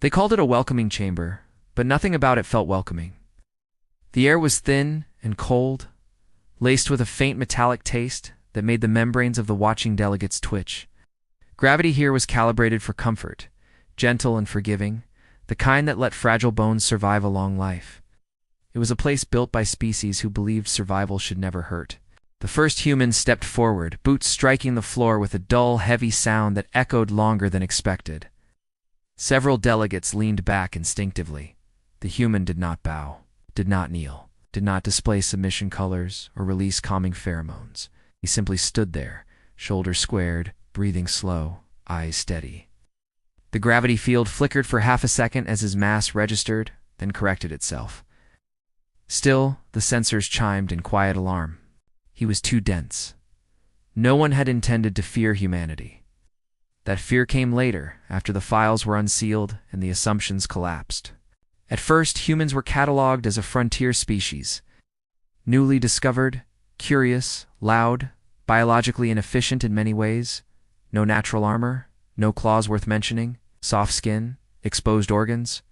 They called it a welcoming chamber, but nothing about it felt welcoming. The air was thin and cold, laced with a faint metallic taste that made the membranes of the watching delegates twitch. Gravity here was calibrated for comfort, gentle and forgiving, the kind that let fragile bones survive a long life. It was a place built by species who believed survival should never hurt. The first humans stepped forward, boots striking the floor with a dull, heavy sound that echoed longer than expected. Several delegates leaned back instinctively. The human did not bow, did not kneel, did not display submission colors or release calming pheromones. He simply stood there, shoulders squared, breathing slow, eyes steady. The gravity field flickered for half a second as his mass registered, then corrected itself. Still, the sensors chimed in quiet alarm. He was too dense. No one had intended to fear humanity. That fear came later, after the files were unsealed and the assumptions collapsed. At first, humans were cataloged as a frontier species. Newly discovered, curious, loud, biologically inefficient in many ways. No natural armor, no claws worth mentioning, soft skin, exposed organs.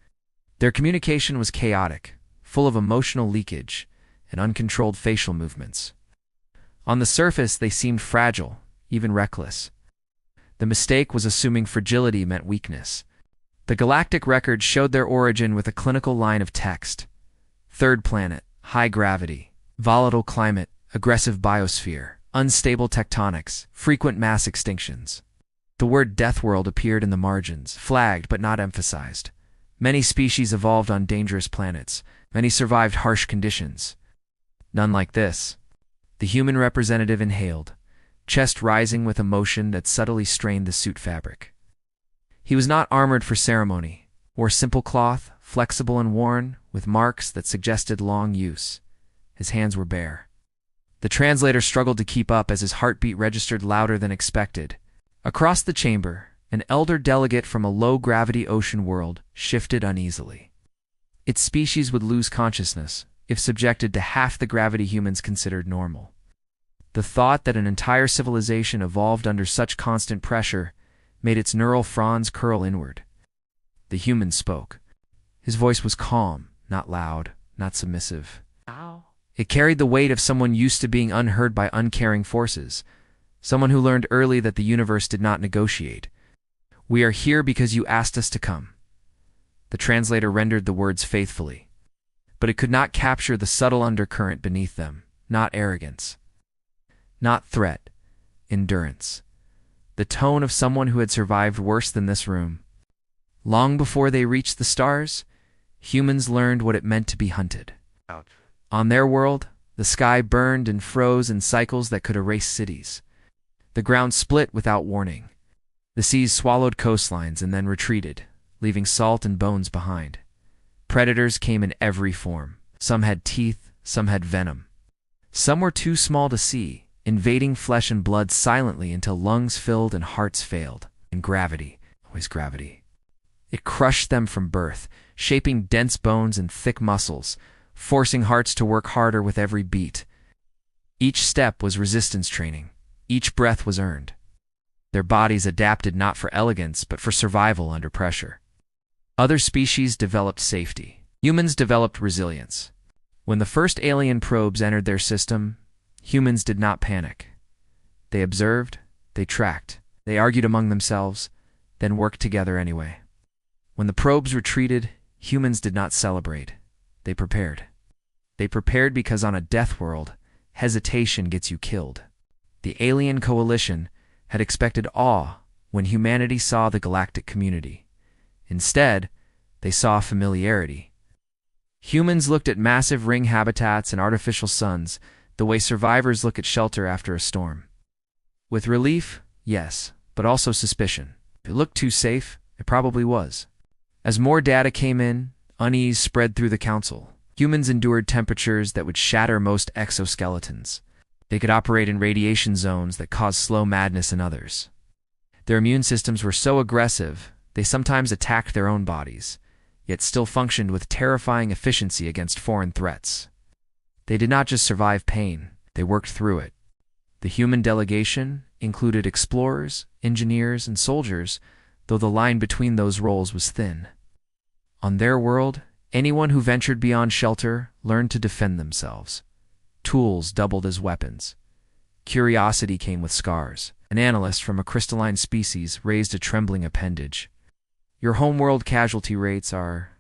Their communication was chaotic, full of emotional leakage and uncontrolled facial movements. On the surface, they seemed fragile, even reckless. The mistake was assuming fragility meant weakness. The Galactic record showed their origin with a clinical line of text. Third planet, high gravity, volatile climate, aggressive biosphere, unstable tectonics, frequent mass extinctions. The word Deathworld appeared in the margins, flagged but not emphasized. Many species evolved on dangerous planets. Many survived harsh conditions. None like this. The human representative inhaled, chest rising with emotion that subtly strained the suit fabric. He was not armored for ceremony, wore simple cloth, flexible and worn, with marks that suggested long use. His hands were bare. The translator struggled to keep up as his heartbeat registered louder than expected. Across the chamber, an elder delegate from a low-gravity ocean world shifted uneasily. Its species would lose consciousness if subjected to half the gravity humans considered normal. The thought that an entire civilization evolved under such constant pressure made its neural fronds curl inward. The human spoke. His voice was calm, not loud, not submissive. Ow. It carried the weight of someone used to being unheard by uncaring forces, someone who learned early that the universe did not negotiate. "We are here because you asked us to come." The translator rendered the words faithfully, but it could not capture the subtle undercurrent beneath them, not arrogance, not threat, endurance. The tone of someone who had survived worse than this room. Long before they reached the stars, humans learned what it meant to be hunted. Ouch. On their world, the sky burned and froze in cycles that could erase cities. The ground split without warning. The seas swallowed coastlines and then retreated, leaving salt and bones behind. Predators came in every form. Some had teeth, some had venom. Some were too small to see, invading flesh and blood silently until lungs filled and hearts failed. And gravity, always gravity. It crushed them from birth, shaping dense bones and thick muscles, forcing hearts to work harder with every beat. Each step was resistance training. Each breath was earned. Their bodies adapted not for elegance, but for survival under pressure. Other species developed safety. Humans developed resilience. When the first alien probes entered their system, humans did not panic. They observed, they tracked, they argued among themselves, then worked together anyway. When the probes retreated, humans did not celebrate. They prepared. They prepared because on a death world, hesitation gets you killed. The alien coalition had expected awe when humanity saw the galactic community. Instead, they saw familiarity. Humans looked at massive ring habitats and artificial suns the way survivors look at shelter after a storm. With relief, yes, but also suspicion. If it looked too safe, it probably was. As more data came in, unease spread through the council. Humans endured temperatures that would shatter most exoskeletons. They could operate in radiation zones that caused slow madness in others. Their immune systems were so aggressive, they sometimes attacked their own bodies, yet still functioned with terrifying efficiency against foreign threats. They did not just survive pain, they worked through it. The human delegation included explorers, engineers, and soldiers, though the line between those roles was thin. On their world, anyone who ventured beyond shelter learned to defend themselves. Tools doubled as weapons. Curiosity came with scars. An analyst from a crystalline species raised a trembling appendage. Your homeworld casualty rates are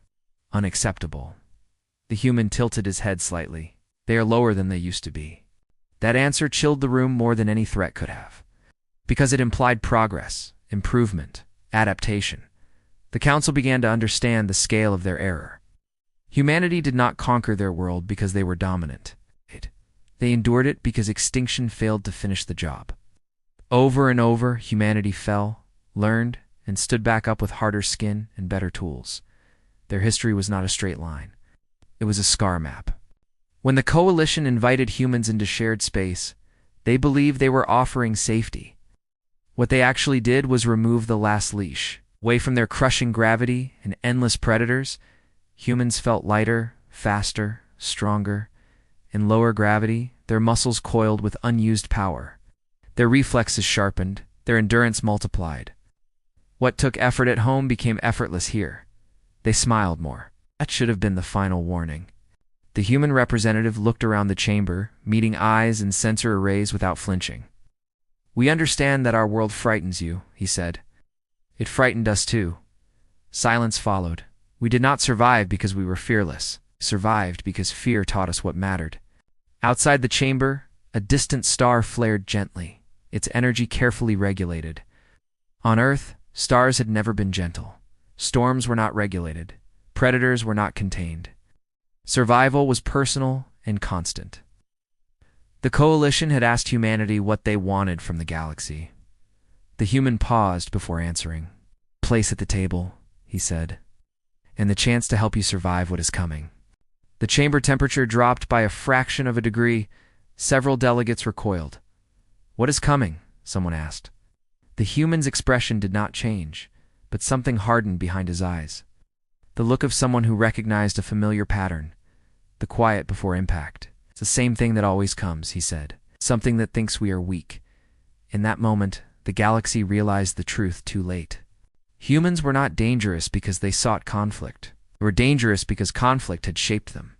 unacceptable. The human tilted his head slightly. They are lower than they used to be. That answer chilled the room more than any threat could have. Because it implied progress, improvement, adaptation. The council began to understand the scale of their error. Humanity did not conquer their world because they were dominant. They endured it because extinction failed to finish the job. Over and over, humanity fell, learned, and stood back up with harder skin and better tools. Their history was not a straight line. It was a scar map. When the coalition invited humans into shared space, they believed they were offering safety. What they actually did was remove the last leash. Away from their crushing gravity and endless predators, humans felt lighter, faster, stronger. In lower gravity, their muscles coiled with unused power. Their reflexes sharpened, their endurance multiplied. What took effort at home became effortless here. They smiled more. That should have been the final warning. The human representative looked around the chamber, meeting eyes and sensor arrays without flinching. "We understand that our world frightens you," he said. "It frightened us too." Silence followed. We did not survive because we were fearless. We survived because fear taught us what mattered. Outside the chamber, a distant star flared gently, its energy carefully regulated. On Earth, stars had never been gentle. Storms were not regulated. Predators were not contained. Survival was personal and constant. The coalition had asked humanity what they wanted from the galaxy. The human paused before answering. "Place at the table," he said, "and the chance to help you survive what is coming." The chamber temperature dropped by a fraction of a degree. Several delegates recoiled. "What is coming?" someone asked. The human's expression did not change, but something hardened behind his eyes. The look of someone who recognized a familiar pattern. The quiet before impact. "It's the same thing that always comes," he said. "Something that thinks we are weak." In that moment, the galaxy realized the truth too late. Humans were not dangerous because they sought conflict. They were dangerous because conflict had shaped them.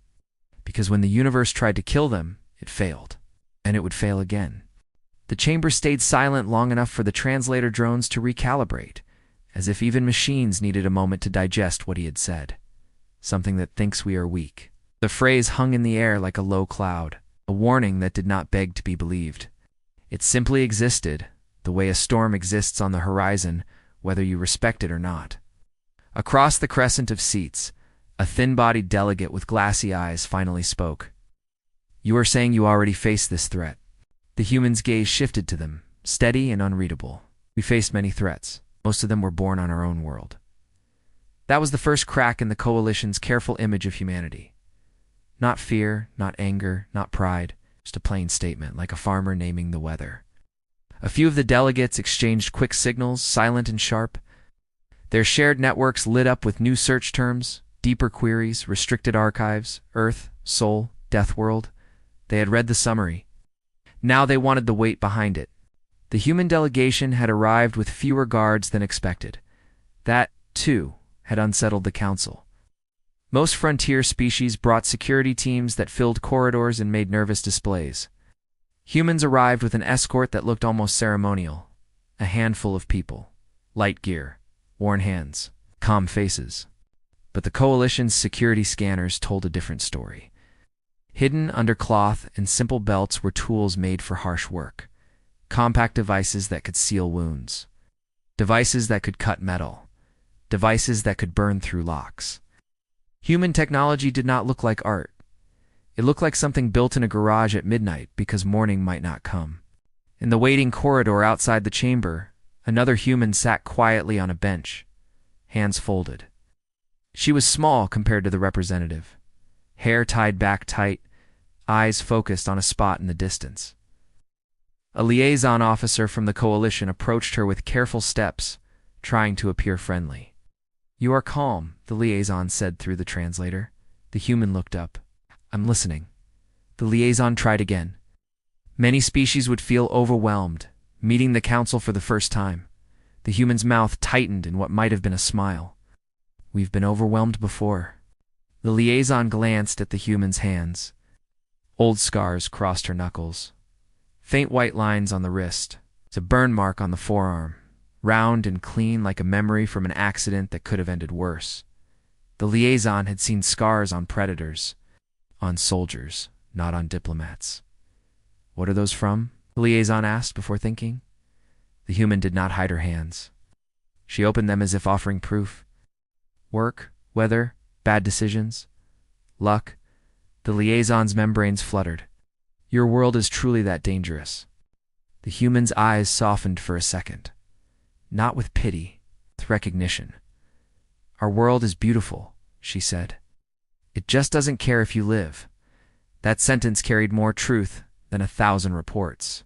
Because when the universe tried to kill them, it failed. And it would fail again. The chamber stayed silent long enough for the translator drones to recalibrate, as if even machines needed a moment to digest what he had said. Something that thinks we are weak. The phrase hung in the air like a low cloud, a warning that did not beg to be believed. It simply existed, the way a storm exists on the horizon, whether you respect it or not. Across the crescent of seats, a thin-bodied delegate with glassy eyes finally spoke. "You are saying you already faced this threat." The human's gaze shifted to them, steady and unreadable. "We faced many threats. Most of them were born on our own world." That was the first crack in the coalition's careful image of humanity. Not fear, not anger, not pride, just a plain statement, like a farmer naming the weather. A few of the delegates exchanged quick signals, silent and sharp. Their shared networks lit up with new search terms, deeper queries, restricted archives, Earth, Soul, Deathworld. They had read the summary. Now they wanted the weight behind it. The human delegation had arrived with fewer guards than expected. That, too, had unsettled the council. Most frontier species brought security teams that filled corridors and made nervous displays. Humans arrived with an escort that looked almost ceremonial. A handful of people. Light gear. Worn hands. Calm faces. But the coalition's security scanners told a different story. Hidden under cloth and simple belts were tools made for harsh work. Compact devices that could seal wounds. Devices that could cut metal. Devices that could burn through locks. Human technology did not look like art. It looked like something built in a garage at midnight because morning might not come. In the waiting corridor outside the chamber, another human sat quietly on a bench, hands folded. She was small compared to the representative. Hair tied back tight, eyes focused on a spot in the distance. A liaison officer from the coalition approached her with careful steps, trying to appear friendly. "You are calm," the liaison said through the translator. The human looked up. "I'm listening." The liaison tried again. Many species would feel overwhelmed, meeting the council for the first time. The human's mouth tightened in what might have been a smile. We've been overwhelmed before. The liaison glanced at the human's hands. Old scars crossed her knuckles. Faint white lines on the wrist. A burn mark on the forearm, round and clean like a memory from an accident that could have ended worse. The liaison had seen scars on predators, on soldiers, not on diplomats. What are those from? The liaison asked before thinking. The human did not hide her hands. She opened them as if offering proof. Work, weather, bad decisions, luck. The liaison's membranes fluttered. Your world is truly that dangerous. The human's eyes softened for a second. Not with pity, with recognition. Our world is beautiful, she said. It just doesn't care if you live. That sentence carried more truth than 1,000 reports.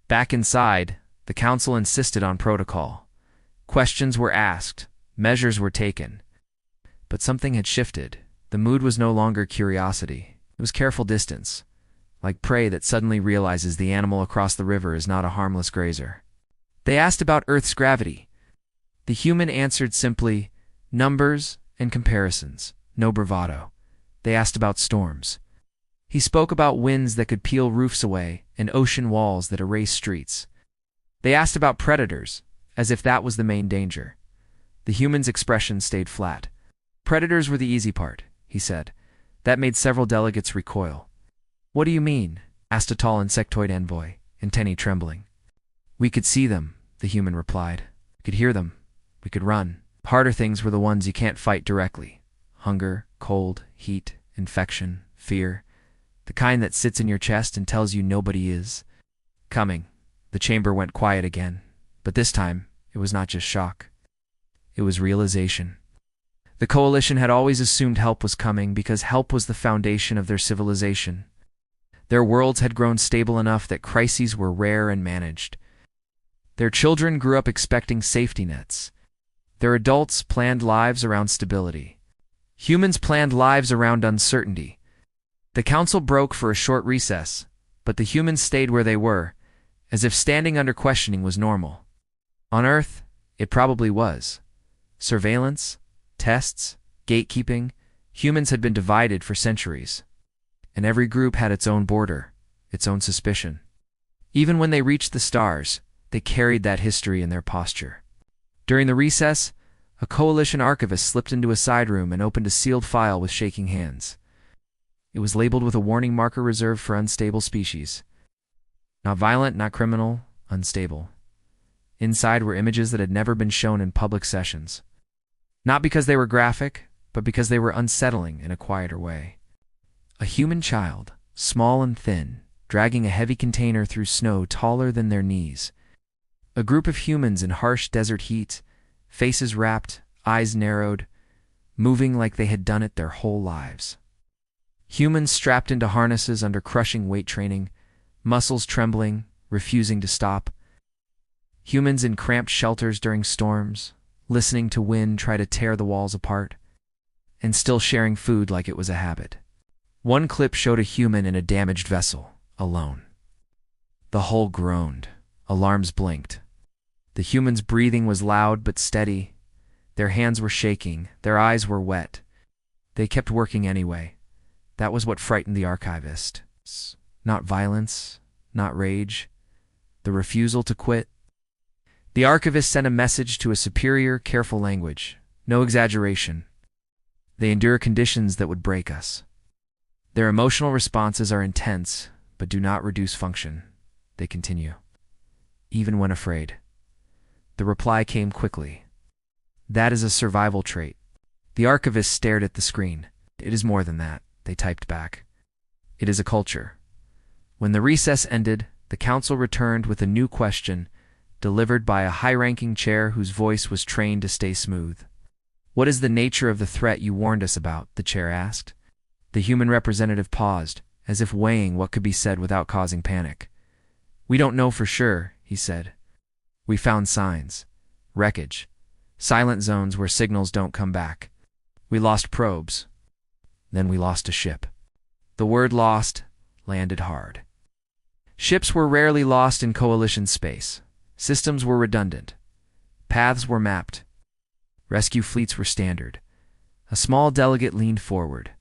Back inside, the council insisted on protocol. Questions were asked, measures were taken. But something had shifted. The mood was no longer curiosity. It was careful distance, like prey that suddenly realizes the animal across the river is not a harmless grazer. They asked about Earth's gravity. The human answered simply, numbers and comparisons, no bravado. They asked about storms. He spoke about winds that could peel roofs away and ocean walls that erase streets. They asked about predators, as if that was the main danger. The human's expression stayed flat. Predators were the easy part, he said. That made several delegates recoil. What do you mean? Asked a tall insectoid envoy, antennae trembling. We could see them, the human replied. We could hear them. We could run. Harder things were the ones you can't fight directly. Hunger, cold, heat, infection, fear. The kind that sits in your chest and tells you nobody is coming. The chamber went quiet again, but this time it was not just shock. It was realization. The coalition had always assumed help was coming because help was the foundation of their civilization. Their worlds had grown stable enough that crises were rare and managed. Their children grew up expecting safety nets. Their adults planned lives around stability. Humans planned lives around uncertainty. The council broke for a short recess, but the humans stayed where they were, as if standing under questioning was normal. On Earth, it probably was. Surveillance, tests, gatekeeping, humans had been divided for centuries. And every group had its own border, its own suspicion. Even when they reached the stars, they carried that history in their posture. During the recess, a coalition archivist slipped into a side room and opened a sealed file with shaking hands. It was labeled with a warning marker reserved for unstable species. Not violent, not criminal, unstable. Inside were images that had never been shown in public sessions. Not because they were graphic, but because they were unsettling in a quieter way. A human child, small and thin, dragging a heavy container through snow taller than their knees. A group of humans in harsh desert heat, faces wrapped, eyes narrowed, moving like they had done it their whole lives. Humans strapped into harnesses under crushing weight training, muscles trembling, refusing to stop. Humans in cramped shelters during storms, listening to wind try to tear the walls apart, and still sharing food like it was a habit. One clip showed a human in a damaged vessel, alone. The hull groaned. Alarms blinked. The human's breathing was loud but steady. Their hands were shaking. Their eyes were wet. They kept working anyway. That was what frightened the archivists. Not violence, not rage. The refusal to quit. The archivist sent a message to a superior, careful language. No exaggeration. They endure conditions that would break us. Their emotional responses are intense, but do not reduce function. They continue. Even when afraid. The reply came quickly. That is a survival trait. The archivist stared at the screen. It is more than that, they typed back. It is a culture. When the recess ended, the council returned with a new question, delivered by a high-ranking chair whose voice was trained to stay smooth. What is the nature of the threat you warned us about? The chair asked. The human representative paused, as if weighing what could be said without causing panic. We don't know for sure, he said. We found signs. Wreckage. Silent zones where signals don't come back. We lost probes. Then we lost a ship. The word lost landed hard. Ships were rarely lost in coalition space. Systems were redundant. Paths were mapped. Rescue fleets were standard. A small delegate leaned forward.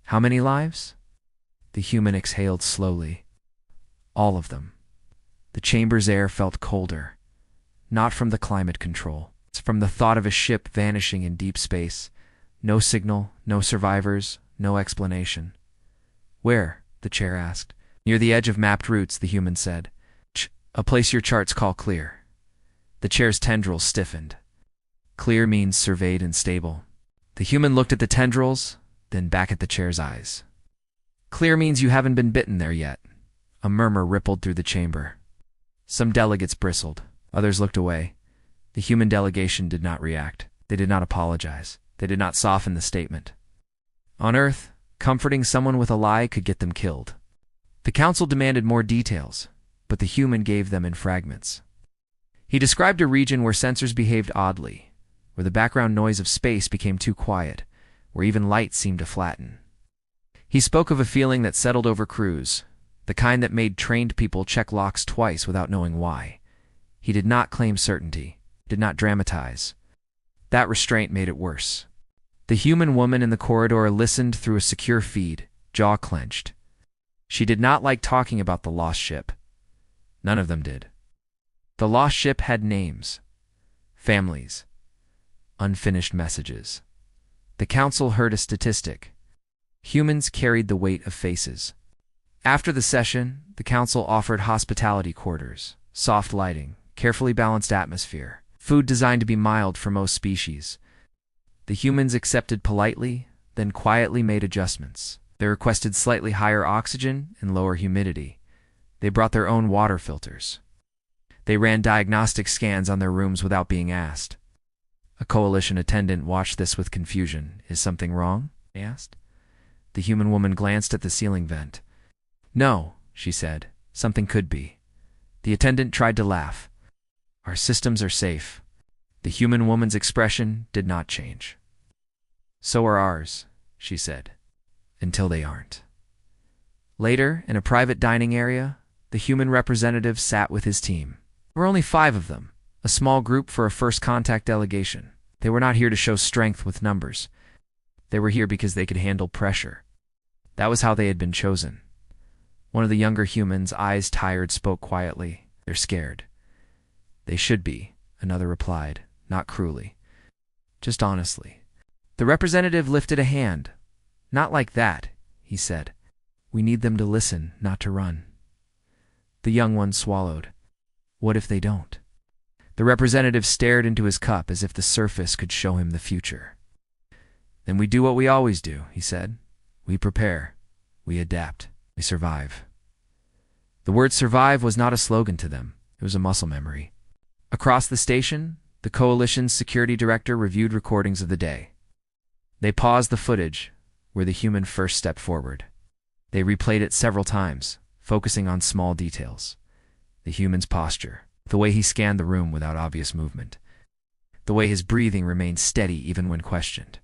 How many lives? The human exhaled slowly. All of them. The chamber's air felt colder. Not from the climate control. It's from the thought of a ship vanishing in deep space. No signal, no survivors, no explanation. Where? The chair asked. Near the edge of mapped routes, the human said. A place your charts call clear. The chair's tendrils stiffened. Clear means surveyed and stable. The human looked at the tendrils, then back at the chair's eyes. Clear means you haven't been bitten there yet. A murmur rippled through the chamber. Some delegates bristled. Others looked away. The human delegation did not react. They did not apologize. They did not soften the statement. On Earth, comforting someone with a lie could get them killed. The council demanded more details, but the human gave them in fragments. He described a region where sensors behaved oddly, where the background noise of space became too quiet, where even light seemed to flatten. He spoke of a feeling that settled over crews, the kind that made trained people check locks twice without knowing why. He did not claim certainty, did not dramatize. That restraint made it worse. The human woman in the corridor listened through a secure feed, jaw clenched. She did not like talking about the lost ship. None of them did. The lost ship had names, families, unfinished messages. The council heard a statistic. Humans carried the weight of faces. After the session, the council offered hospitality quarters, soft lighting, carefully balanced atmosphere, food designed to be mild for most species. The humans accepted politely, then quietly made adjustments. They requested slightly higher oxygen and lower humidity. They brought their own water filters. They ran diagnostic scans on their rooms without being asked. A coalition attendant watched this with confusion. Is something wrong? They asked. The human woman glanced at the ceiling vent. No, she said. Something could be. The attendant tried to laugh. Our systems are safe. The human woman's expression did not change. So are ours, she said. Until they aren't. Later, in a private dining area, the human representative sat with his team. There were only 5 of them, a small group for a first contact delegation. They were not here to show strength with numbers. They were here because they could handle pressure. That was how they had been chosen. One of the younger humans, eyes tired, spoke quietly. They're scared. They should be, another replied, not cruelly, just honestly. The representative lifted a hand. Not like that, he said. We need them to listen, not to run. The young one swallowed. What if they don't? The representative stared into his cup as if the surface could show him the future. Then we do what we always do, he said. We prepare. We adapt. We survive. The word survive was not a slogan to them. It was a muscle memory. Across the station, the coalition's security director reviewed recordings of the day. They paused the footage where the human first stepped forward. They replayed it several times, focusing on small details. The human's posture, the way he scanned the room without obvious movement, the way his breathing remained steady even when questioned.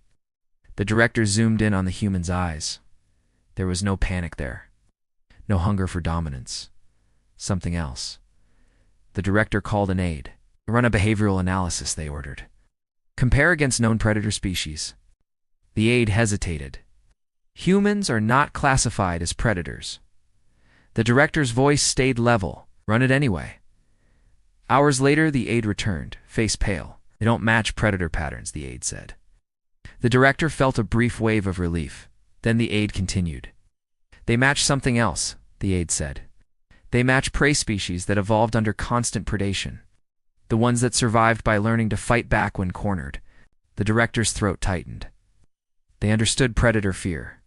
The director zoomed in on the human's eyes. There was no panic there, no hunger for dominance, something else. The director called an aide. Run a behavioral analysis, they ordered. Compare against known predator species. The aide hesitated. Humans are not classified as predators. The director's voice stayed level. Run it anyway. Hours later, the aide returned, face pale. They don't match predator patterns, the aide said. The director felt a brief wave of relief. Then the aide continued. They match something else, the aide said. They match prey species that evolved under constant predation. The ones that survived by learning to fight back when cornered. The director's throat tightened. They understood predator fear.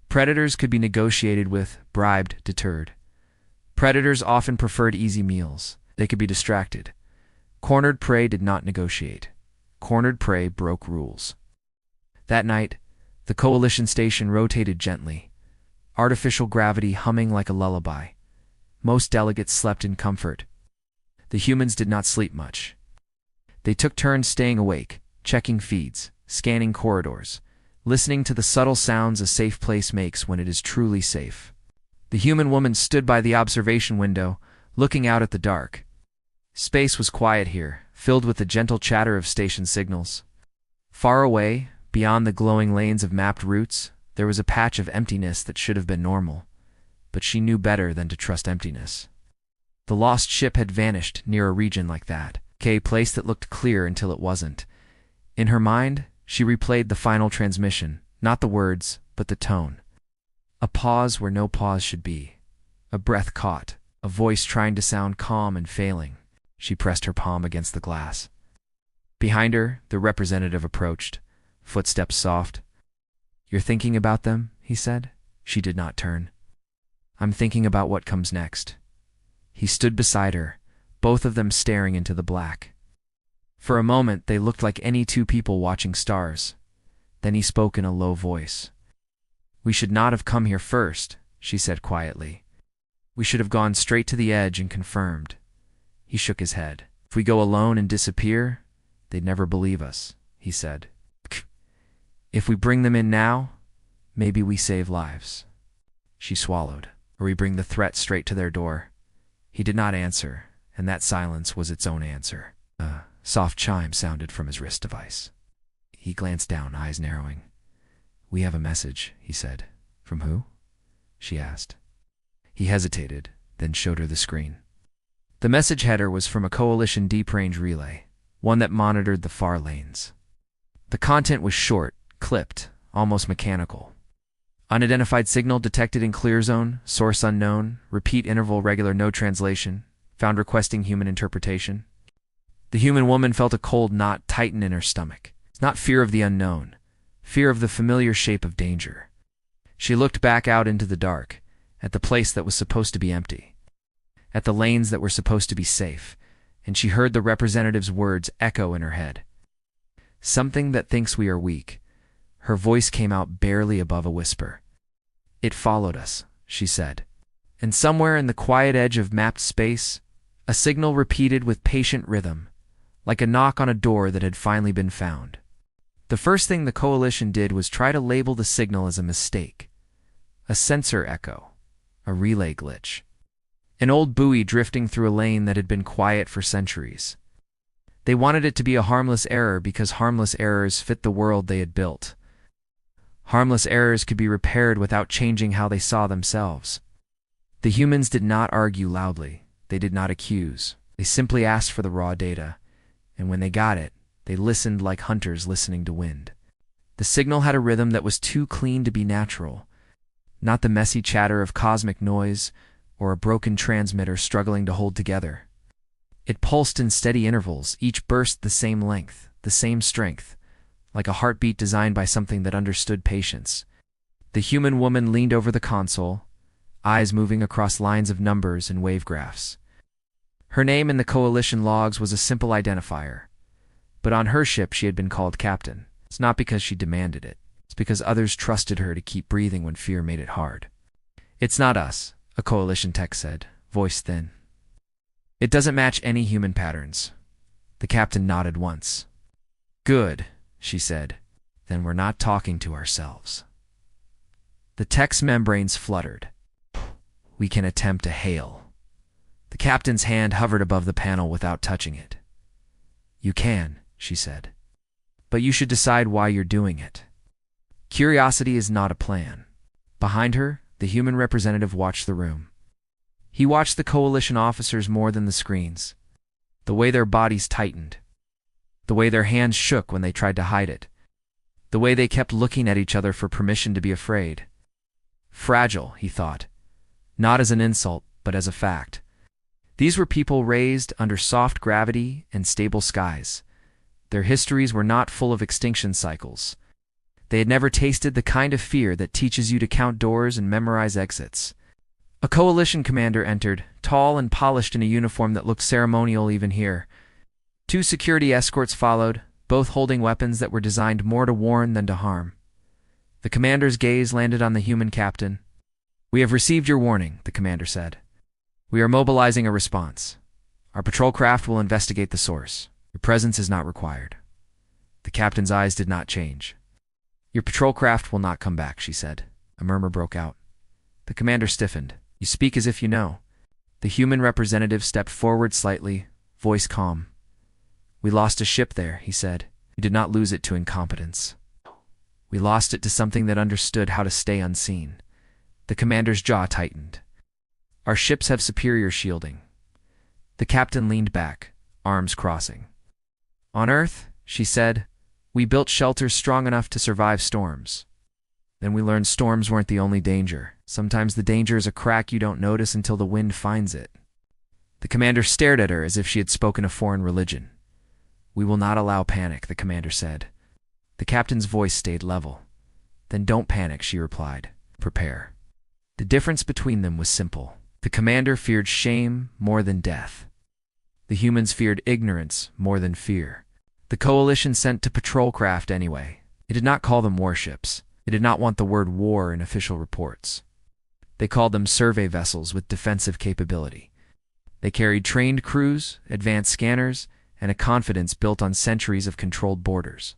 Predators could be negotiated with, bribed, deterred. Predators often preferred easy meals. They could be distracted. Cornered prey did not negotiate. Cornered prey broke rules. That night, the coalition station rotated gently, artificial gravity humming like a lullaby. Most delegates slept in comfort. The humans did not sleep much. They took turns staying awake, checking feeds, scanning corridors, listening to the subtle sounds a safe place makes when it is truly safe. The human woman stood by the observation window, looking out at the dark. Space was quiet here, filled with the gentle chatter of station signals. Far away, beyond the glowing lanes of mapped routes, there was a patch of emptiness that should have been normal, but she knew better than to trust emptiness. The lost ship had vanished near a region like that, a place that looked clear until it wasn't. In her mind, she replayed the final transmission, not the words, but the tone. A pause where no pause should be. A breath caught, a voice trying to sound calm and failing. She pressed her palm against the glass. Behind her, the representative approached, footsteps soft. "You're thinking about them?" he said. She did not turn. "I'm thinking about what comes next." He stood beside her, both of them staring into the black. For a moment, they looked like any two people watching stars. Then he spoke in a low voice. "We should not have come here first," she said quietly. "We should have gone straight to the edge and confirmed." He shook his head. "If we go alone and disappear, they'd never believe us," he said. "If we bring them in now, maybe we save lives." She swallowed. "Or we bring the threat straight to their door." He did not answer, and that silence was its own answer. A soft chime sounded from his wrist device. He glanced down, eyes narrowing. "We have a message," he said. "From who?" she asked. He hesitated, then showed her the screen. The message header was from a Coalition deep-range relay, one that monitored the far lanes. The content was short, clipped, almost mechanical. Unidentified signal detected in clear zone, source unknown, repeat interval regular no translation, found requesting human interpretation. The human woman felt a cold knot tighten in her stomach. Not fear of the unknown, fear of the familiar shape of danger. She looked back out into the dark, at the place that was supposed to be empty, at the lanes that were supposed to be safe, and she heard the representative's words echo in her head. "Something that thinks we are weak." Her voice came out barely above a whisper. "It followed us," she said. And somewhere in the quiet edge of mapped space, a signal repeated with patient rhythm, like a knock on a door that had finally been found. The first thing the Coalition did was try to label the signal as a mistake. A sensor echo. A relay glitch. An old buoy drifting through a lane that had been quiet for centuries. They wanted it to be a harmless error because harmless errors fit the world they had built. Harmless errors could be repaired without changing how they saw themselves. The humans did not argue loudly. They did not accuse. They simply asked for the raw data, and when they got it, they listened like hunters listening to wind. The signal had a rhythm that was too clean to be natural, not the messy chatter of cosmic noise or a broken transmitter struggling to hold together. It pulsed in steady intervals, each burst the same length, the same strength, like a heartbeat designed by something that understood patience. The human woman leaned over the console, eyes moving across lines of numbers and wave graphs. Her name in the Coalition logs was a simple identifier, but on her ship she had been called Captain. It's not because she demanded it. It's because others trusted her to keep breathing when fear made it hard. "It's not us," a Coalition tech said, voice thin. "It doesn't match any human patterns." The captain nodded once. "Good," she said. "Then we're not talking to ourselves." The tech's membranes fluttered. "We can attempt a hail." The captain's hand hovered above the panel without touching it. "You can," she said. "But you should decide why you're doing it." Curiosity is not a plan. Behind her, the human representative watched the room. He watched the Coalition officers more than the screens. The way their bodies tightened. The way their hands shook when they tried to hide it. The way they kept looking at each other for permission to be afraid. Fragile, he thought. Not as an insult, but as a fact. These were people raised under soft gravity and stable skies. Their histories were not full of extinction cycles. They had never tasted the kind of fear that teaches you to count doors and memorize exits. A Coalition commander entered, tall and polished in a uniform that looked ceremonial even here. 2 security escorts followed, both holding weapons that were designed more to warn than to harm. The commander's gaze landed on the human captain. "We have received your warning," the commander said. "We are mobilizing a response. Our patrol craft will investigate the source. Your presence is not required." The captain's eyes did not change. "Your patrol craft will not come back," she said. A murmur broke out. The commander stiffened. "You speak as if you know." The human representative stepped forward slightly, voice calm. "We lost a ship there," he said. "We did not lose it to incompetence." We lost it to something that understood how to stay unseen. The commander's jaw tightened. Our ships have superior shielding. The captain leaned back, arms crossing. On Earth, she said, we built shelters strong enough to survive storms. Then we learned storms weren't the only danger. Sometimes the danger is a crack you don't notice until the wind finds it. The commander stared at her as if she had spoken a foreign religion. We will not allow panic, the commander said. The captain's voice stayed level. Then don't panic, she replied. Prepare. The difference between them was simple. The commander feared shame more than death. The humans feared ignorance more than fear. The coalition sent to patrol craft anyway. It did not call them warships. It did not want the word war in official reports. They called them survey vessels with defensive capability. They carried trained crews, advanced scanners, and a confidence built on centuries of controlled borders.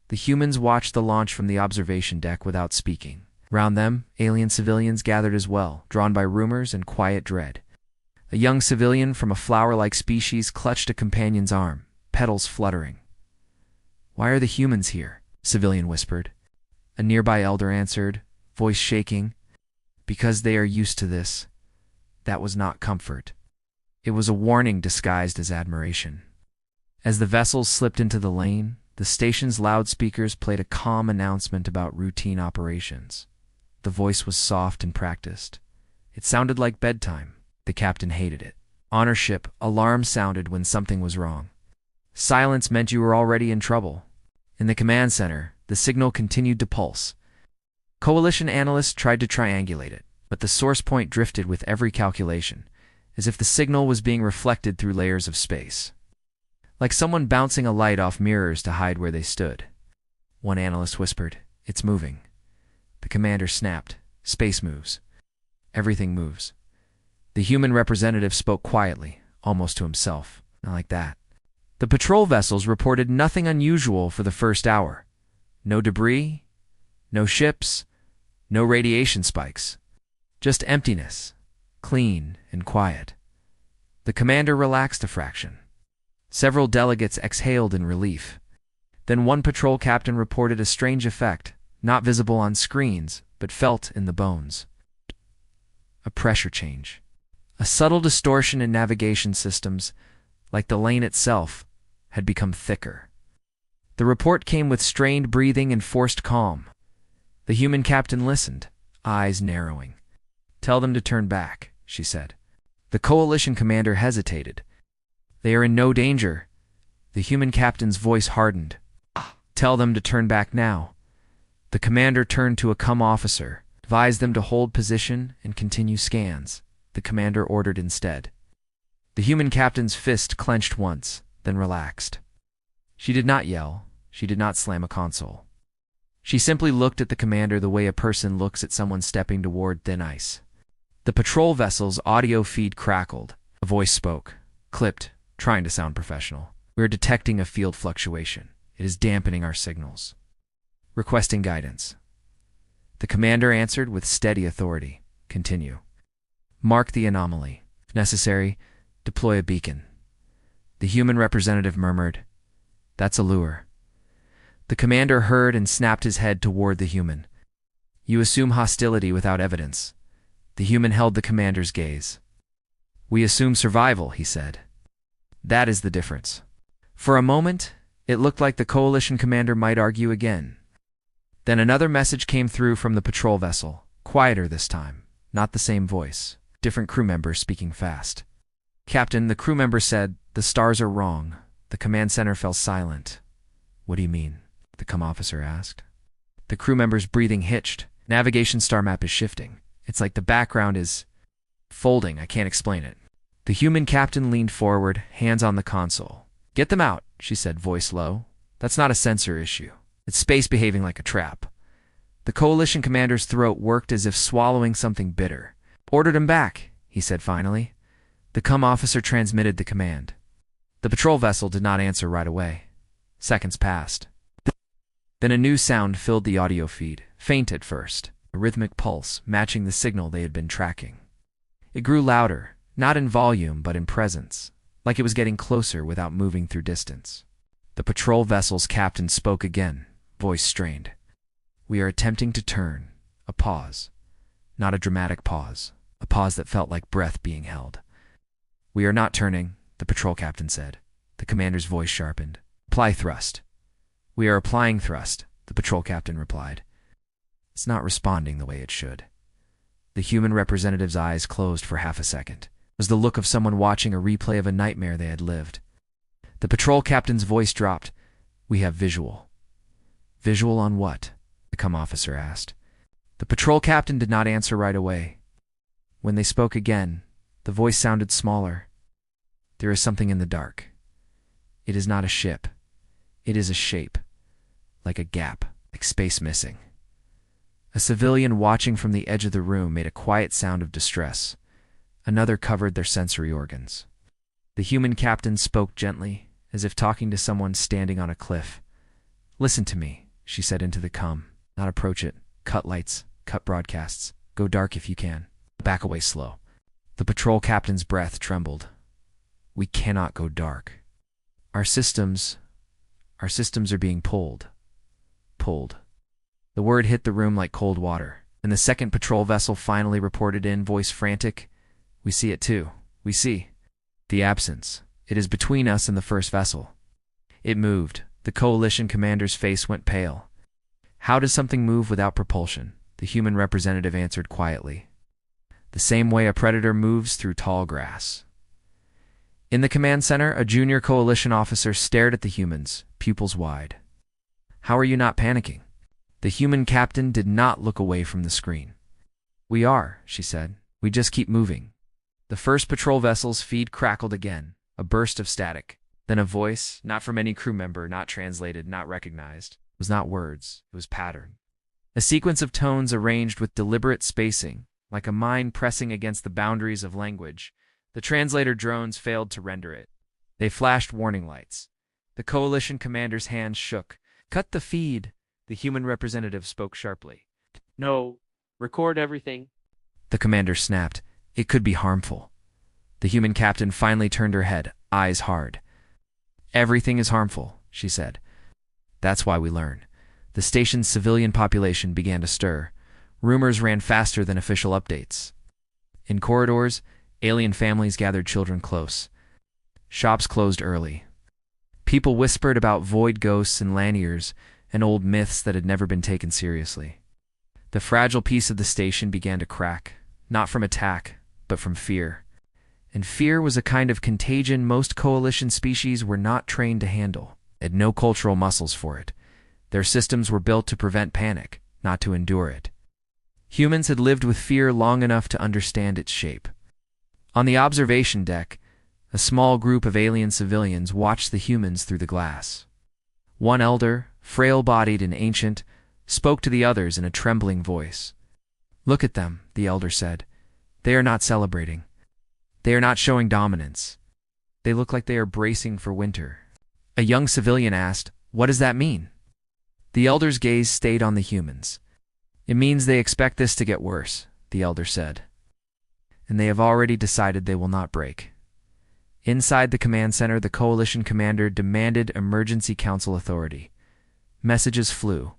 The humans watched the launch from the observation deck without speaking. Round them, alien civilians gathered as well, drawn by rumors and quiet dread. A young civilian from a flower-like species clutched a companion's arm, petals fluttering. "Why are the humans here?" civilian whispered. A nearby elder answered, voice shaking. "Because they are used to this." That was not comfort. It was a warning disguised as admiration. As the vessels slipped into the lane, the station's loudspeakers played a calm announcement about routine operations. The voice was soft and practiced. It sounded like bedtime. The captain hated it. On her ship, alarms sounded when something was wrong. Silence meant you were already in trouble. In the command center, the signal continued to pulse. Coalition analysts tried to triangulate it, but the source point drifted with every calculation, as if the signal was being reflected through layers of space. Like someone bouncing a light off mirrors to hide where they stood. One analyst whispered, "It's moving." The commander snapped, "Space moves. Everything moves." The human representative spoke quietly, almost to himself. Not like that. The patrol vessels reported nothing unusual for the first hour. No debris, no ships, no radiation spikes. Just emptiness, clean and quiet. The commander relaxed a fraction. Several delegates exhaled in relief. Then one patrol captain reported a strange effect, not visible on screens, but felt in the bones. A pressure change. A subtle distortion in navigation systems, like the lane itself, had become thicker. The report came with strained breathing and forced calm. The human captain listened, eyes narrowing. "Tell them to turn back," she said. The coalition commander hesitated. "They are in no danger." The human captain's voice hardened. "Tell them to turn back now." The commander turned to a cum officer, advised them to hold position and continue scans. The commander ordered instead. The human captain's fist clenched once, then relaxed. She did not yell. She did not slam a console. She simply looked at the commander the way a person looks at someone stepping toward thin ice. The patrol vessel's audio feed crackled. A voice spoke, clipped, trying to sound professional. "We are detecting a field fluctuation. It is dampening our signals. Requesting guidance." The commander answered with steady authority. "Continue. Mark the anomaly. If necessary, deploy a beacon." The human representative murmured, "That's a lure." The commander heard and snapped his head toward the human. "You assume hostility without evidence." The human held the commander's gaze. "We assume survival," he said. "That is the difference." For a moment, it looked like the coalition commander might argue again. Then another message came through from the patrol vessel, quieter this time, not the same voice, different crew members speaking fast. "Captain," the crew member said, "the stars are wrong." The command center fell silent. "What do you mean?" the cum officer asked. The crew member's breathing hitched. "Navigation star map is shifting. It's like the background is folding. I can't explain it." The human captain leaned forward, hands on the console. "Get them out," she said, voice low. "That's not a sensor issue. It's space behaving like a trap." The coalition commander's throat worked as if swallowing something bitter. "Ordered him back," he said finally. The cum officer transmitted the command. The patrol vessel did not answer right away. Seconds passed. Then a new sound filled the audio feed, faint at first, a rhythmic pulse matching the signal they had been tracking. It grew louder, not in volume but in presence, like it was getting closer without moving through distance. The patrol vessel's captain spoke again, voice strained. We are attempting to turn. A pause. Not a dramatic pause. A pause that felt like breath being held. We are not turning, the patrol captain said. The commander's voice sharpened. Apply thrust. We are applying thrust, the patrol captain replied. It's not responding the way it should. The human representative's eyes closed for half a second. It was the look of someone watching a replay of a nightmare they had lived. The patrol captain's voice dropped. We have visual. Visual on what? The comm officer asked. The patrol captain did not answer right away. When they spoke again, the voice sounded smaller. There is something in the dark. It is not a ship. It is a shape. Like a gap, like space missing. A civilian watching from the edge of the room made a quiet sound of distress. Another covered their sensory organs. The human captain spoke gently, as if talking to someone standing on a cliff. Listen to me, she said into the comm. Not approach it. Cut lights. Cut broadcasts. Go dark if you can. Back away slow. The patrol captain's breath trembled. We cannot go dark. Our systems are being pulled. Pulled. The word hit the room like cold water, and the second patrol vessel finally reported in, voice frantic. We see it too. We see. The absence. It is between us and the first vessel. It moved. The coalition commander's face went pale. How does something move without propulsion? The human representative answered quietly. The same way a predator moves through tall grass. In the command center, a junior coalition officer stared at the humans, pupils wide. How are you not panicking? The human captain did not look away from the screen. We are, she said. We just keep moving. The first patrol vessel's feed crackled again, a burst of static. Then a voice, not from any crew member, not translated, not recognized. It was not words, it was pattern. A sequence of tones arranged with deliberate spacing, like a mind pressing against the boundaries of language. The translator drones failed to render it. They flashed warning lights. The coalition commander's hands shook. Cut the feed, the human representative spoke sharply. No. Record everything. The commander snapped. It could be harmful. The human captain finally turned her head, eyes hard. Everything is harmful, she said. That's why we learn. The station's civilian population began to stir. Rumors ran faster than official updates. In corridors, alien families gathered children close. Shops closed early. People whispered about void ghosts and laniers and old myths that had never been taken seriously. The fragile piece of the station began to crack, not from attack, but from fear. And fear was a kind of contagion most coalition species were not trained to handle, had no cultural muscles for it. Their systems were built to prevent panic, not to endure it. Humans had lived with fear long enough to understand its shape. On the observation deck, a small group of alien civilians watched the humans through the glass. One elder, frail-bodied and ancient, spoke to the others in a trembling voice. Look at them, the elder said. They are not celebrating. They are not showing dominance. They look like they are bracing for winter. A young civilian asked, What does that mean? The elder's gaze stayed on the humans. It means they expect this to get worse, the elder said. And they have already decided they will not break. Inside the command center, the coalition commander demanded emergency council authority. Messages flew.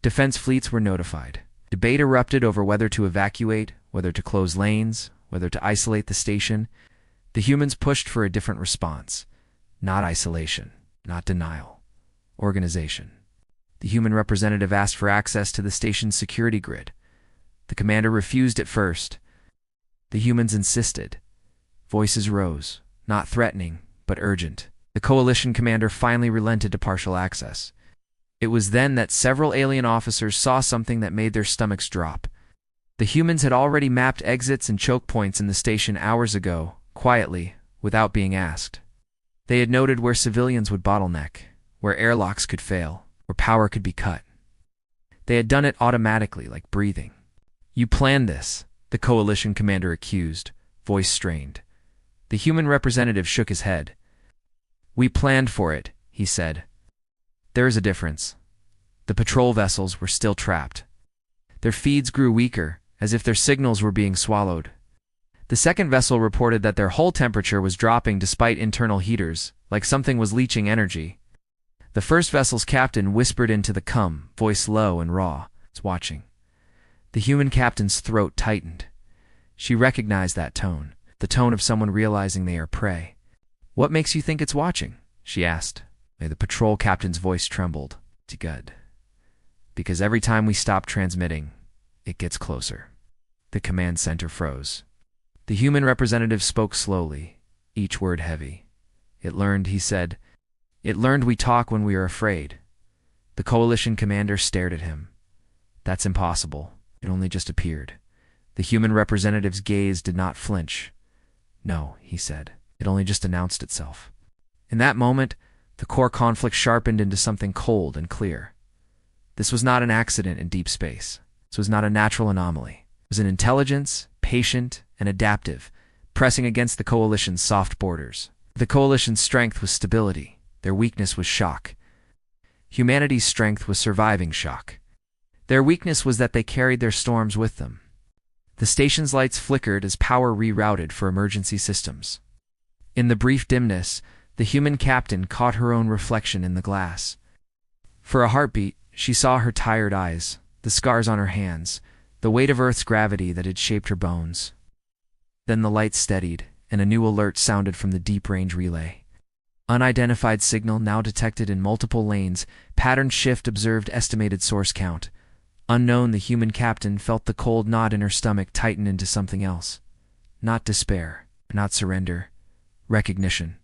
Defense fleets were notified. Debate erupted over whether to evacuate, whether to close lanes, whether to isolate the station. The humans pushed for a different response. Not isolation, not denial. Organization. The human representative asked for access to the station's security grid. The commander refused at first. The humans insisted. Voices rose, not threatening, but urgent. The coalition commander finally relented to partial access. It was then that several alien officers saw something that made their stomachs drop. The humans had already mapped exits and choke points in the station hours ago, quietly, without being asked. They had noted where civilians would bottleneck, where airlocks could fail, where power could be cut. They had done it automatically, like breathing. You planned this, the coalition commander accused, voice strained. The human representative shook his head. We planned for it, he said. There is a difference. The patrol vessels were still trapped. Their feeds grew weaker, as if their signals were being swallowed. The second vessel reported that their hull temperature was dropping despite internal heaters, like something was leaching energy. The first vessel's captain whispered into the comm, voice low and raw. It's watching. The human captain's throat tightened. She recognized that tone, the tone of someone realizing they are prey. "What makes you think it's watching?" she asked. The patrol captain's voice trembled. "It's good. Because every time we stop transmitting, it gets closer." The command center froze. The human representative spoke slowly, each word heavy. "It learned," he said. "It learned we talk when we are afraid." The coalition commander stared at him. "That's impossible. It only just appeared." The human representative's gaze did not flinch. "No," he said. "It only just announced itself." In that moment, the core conflict sharpened into something cold and clear. This was not an accident in deep space. This was not a natural anomaly. It was an intelligence, patient and adaptive, pressing against the coalition's soft borders. The coalition's strength was stability. Their weakness was shock. Humanity's strength was surviving shock. Their weakness was that they carried their storms with them. The station's lights flickered as power rerouted for emergency systems. In the brief dimness, the human captain caught her own reflection in the glass. For a heartbeat, she saw her tired eyes, the scars on her hands, the weight of Earth's gravity that had shaped her bones. Then the lights steadied, and a new alert sounded from the deep-range relay. Unidentified signal now detected in multiple lanes, pattern shift observed, estimated source count. Unknown, the human captain felt the cold knot in her stomach tighten into something else. Not despair, not surrender, recognition.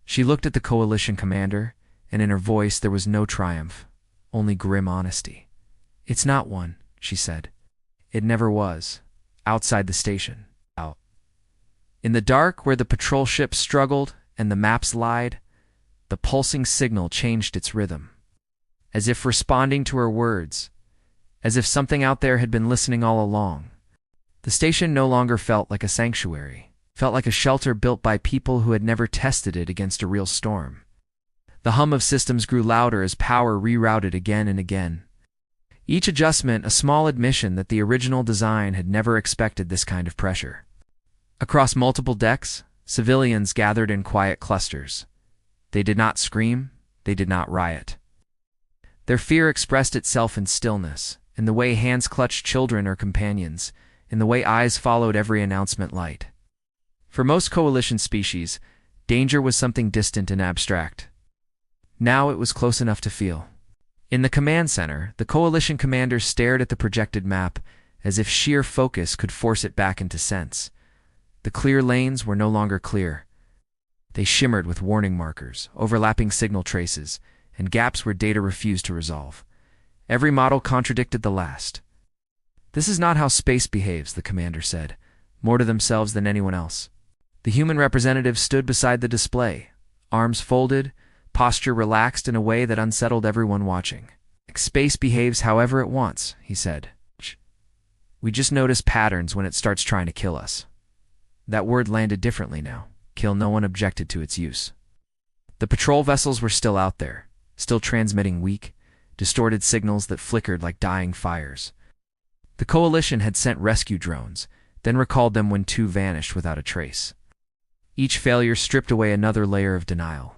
She looked at the coalition commander, and in her voice there was no triumph, only grim honesty. "It's not one," she said. "It never was. Outside the station. Out." In the dark, where the patrol ships struggled and the maps lied, the pulsing signal changed its rhythm. As if responding to her words, as if something out there had been listening all along. The station no longer felt like a sanctuary, felt like a shelter built by people who had never tested it against a real storm. The hum of systems grew louder as power rerouted again and again. Each adjustment a small admission that the original design had never expected this kind of pressure. Across multiple decks, civilians gathered in quiet clusters. They did not scream, they did not riot. Their fear expressed itself in stillness, in the way hands clutched children or companions, in the way eyes followed every announcement light. For most coalition species, danger was something distant and abstract. Now it was close enough to feel. In the command center, the coalition commander stared at the projected map as if sheer focus could force it back into sense. The clear lanes were no longer clear. They shimmered with warning markers, overlapping signal traces, and gaps where data refused to resolve. Every model contradicted the last. "This is not how space behaves," the commander said, more to themselves than anyone else. The human representative stood beside the display, arms folded, posture relaxed in a way that unsettled everyone watching. "Space behaves however it wants," he said. "We just notice patterns when it starts trying to kill us." That word landed differently now. Kill, no one objected to its use. The patrol vessels were still out there, still transmitting weak, distorted signals that flickered like dying fires. The coalition had sent rescue drones, then recalled them when two vanished without a trace. Each failure stripped away another layer of denial.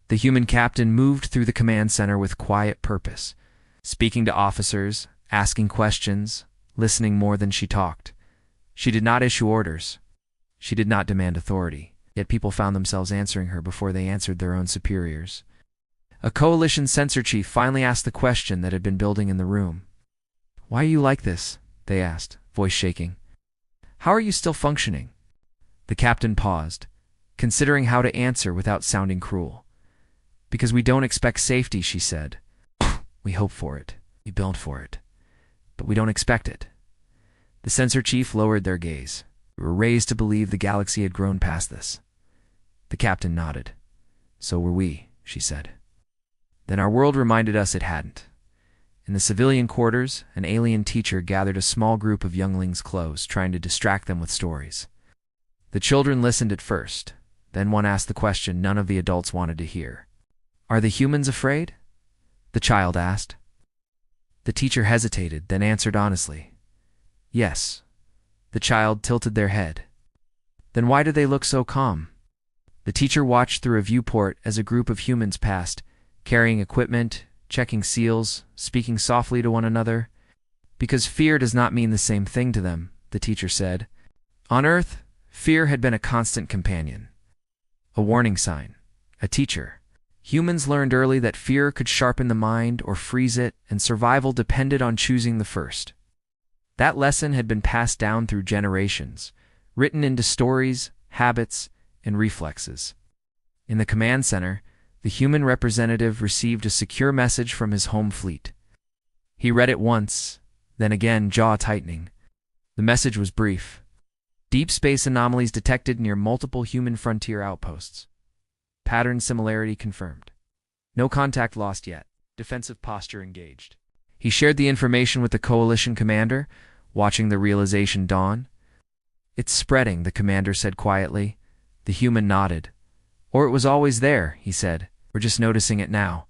The human captain moved through the command center with quiet purpose, speaking to officers, asking questions, listening more than she talked. She did not issue orders. She did not demand authority, yet people found themselves answering her before they answered their own superiors. A coalition sensor chief finally asked the question that had been building in the room. "Why are you like this?" they asked, voice shaking. "How are you still functioning?" The captain paused, considering how to answer without sounding cruel. "Because we don't expect safety," she said. "We hope for it. We build for it. But we don't expect it." The sensor chief lowered their gaze. We were raised to believe the galaxy had grown past this. The captain nodded. "So were we," she said. Then our world reminded us it hadn't. In the civilian quarters, an alien teacher gathered a small group of younglings close, trying to distract them with stories. The children listened at first. Then one asked the question none of the adults wanted to hear. "Are the humans afraid?" the child asked. The teacher hesitated, then answered honestly. "Yes." The child tilted their head. "Then why do they look so calm?" The teacher watched through a viewport as a group of humans passed, carrying equipment, checking seals, speaking softly to one another. Because fear does not mean the same thing to them, the teacher said. On Earth, fear had been a constant companion. A warning sign. A teacher. Humans learned early that fear could sharpen the mind or freeze it, and survival depended on choosing the first. That lesson had been passed down through generations, written into stories, habits, and reflexes. In the command center, the human representative received a secure message from his home fleet. He read it once, then again, jaw tightening. The message was brief. Deep space anomalies detected near multiple human frontier outposts. Pattern similarity confirmed. No contact lost yet. Defensive posture engaged. He shared the information with the coalition commander, watching the realization dawn. It's spreading, the commander said quietly. The human nodded. Or it was always there, he said. We're just noticing it now.